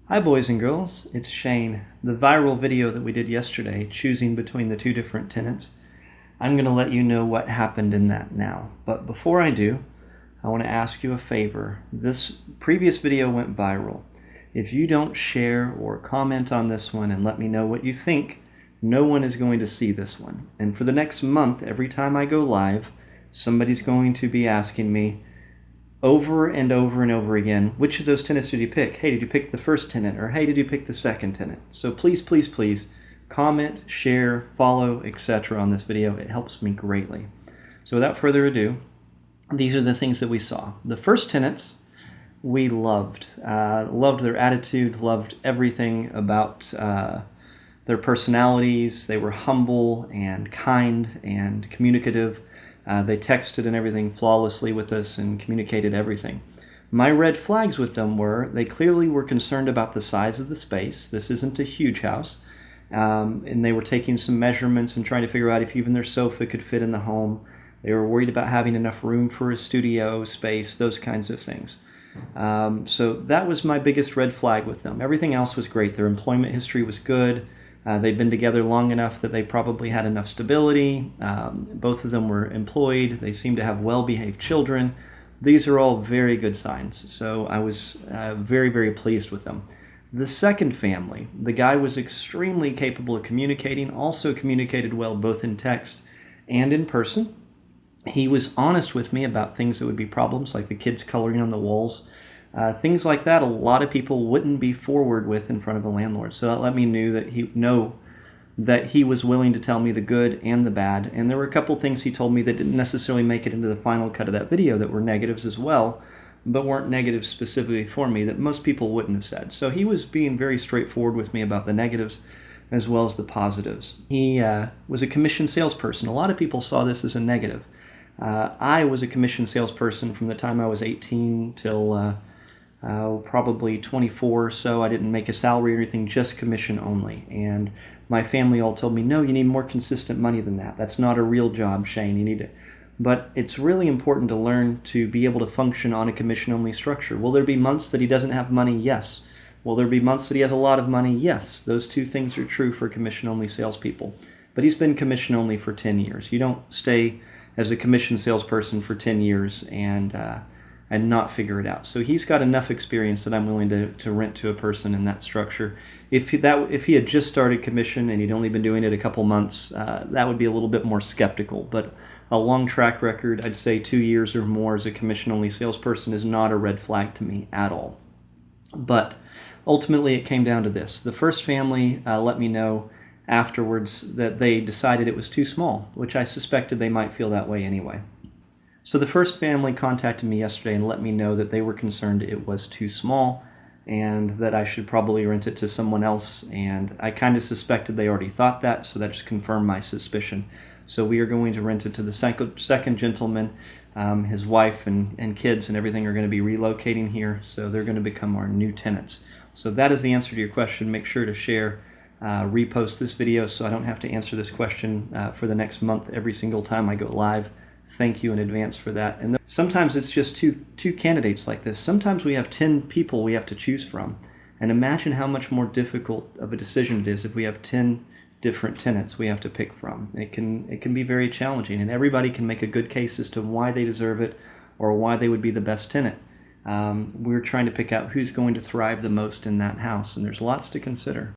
Hi boys and girls, it's Shane. The viral video that we did yesterday, choosing between the two different tenants, I'm going to let you know what happened in that now. But before I do, I want to ask you a favor. This previous video went viral. If you don't share or comment on this one and let me know what you think, no one is going to see this one. And for the next month, every time I go live, somebody's going to be asking me, over and over and over again, which of those tenants did you pick? Hey, did you pick the first tenant? Or hey, did you pick the second tenant? So please, please, please comment, share, follow, etc. on this video. It helps me greatly. So without further ado, these are the things that we saw. The first tenants we loved. Loved their attitude, loved everything about their personalities. They were humble and kind and communicative. They texted and everything flawlessly with us and communicated everything. My red flags with them were they clearly were concerned about the size of the space. This isn't a huge house. And they were taking some measurements and trying to figure out if even their sofa could fit in the home. They were worried about having enough room for a studio space, those kinds of things. So that was my biggest red flag with them. Everything else was great. Their employment history was good. They've been together long enough that they probably had enough stability. Both of them were employed. They seem to have well-behaved children. These are all very good signs. So I was very, very pleased with them. The second family, the guy was extremely capable of communicating, also communicated well both in text and in person. He was honest with me about things that would be problems, like the kids coloring on the walls. Things like that a lot of people wouldn't be forward with in front of a landlord. So that let me know that he was willing to tell me the good and the bad. And there were a couple things he told me that didn't necessarily make it into the final cut of that video that were negatives as well, but weren't negatives specifically for me that most people wouldn't have said. So he was being very straightforward with me about the negatives as well as the positives. He was a commission salesperson. A lot of people saw this as a negative. I was a commission salesperson from the time I was 18 till probably 24 or so. I didn't make a salary or anything, just commission only. And my family all told me, no, you need more consistent money than that. That's not a real job, Shane. You need it. But it's really important to learn to be able to function on a commission-only structure. Will there be months that he doesn't have money? Yes. Will there be months that he has a lot of money? Yes. Those two things are true for commission-only salespeople. But he's been commission-only for 10 years. You don't stay as a commission salesperson for 10 years and not figure it out. So he's got enough experience that I'm willing to rent to a person in that structure. If he had just started commission and he'd only been doing it a couple months, that would be a little bit more skeptical. But a long track record, I'd say 2 years or more as a commission-only salesperson, is not a red flag to me at all. But ultimately it came down to this. The first family let me know afterwards that they decided it was too small, which I suspected they might feel that way anyway. So the first family contacted me yesterday and let me know that they were concerned it was too small and that I should probably rent it to someone else. And I kind of suspected they already thought that, so that just confirmed my suspicion. So we are going to rent it to the second gentleman. His wife and kids and everything are going to be relocating here, so they're going to become our new tenants. So that is the answer to your question. Make sure to share, repost this video so I don't have to answer this question for the next month every single time I go live. Thank you in advance for that. And sometimes it's just two candidates like this. Sometimes we have 10 people we have to choose from. And imagine how much more difficult of a decision it is if we have 10 different tenants we have to pick from. It can be very challenging, and everybody can make a good case as to why they deserve it or why they would be the best tenant. We're trying to pick out who's going to thrive the most in that house, and there's lots to consider.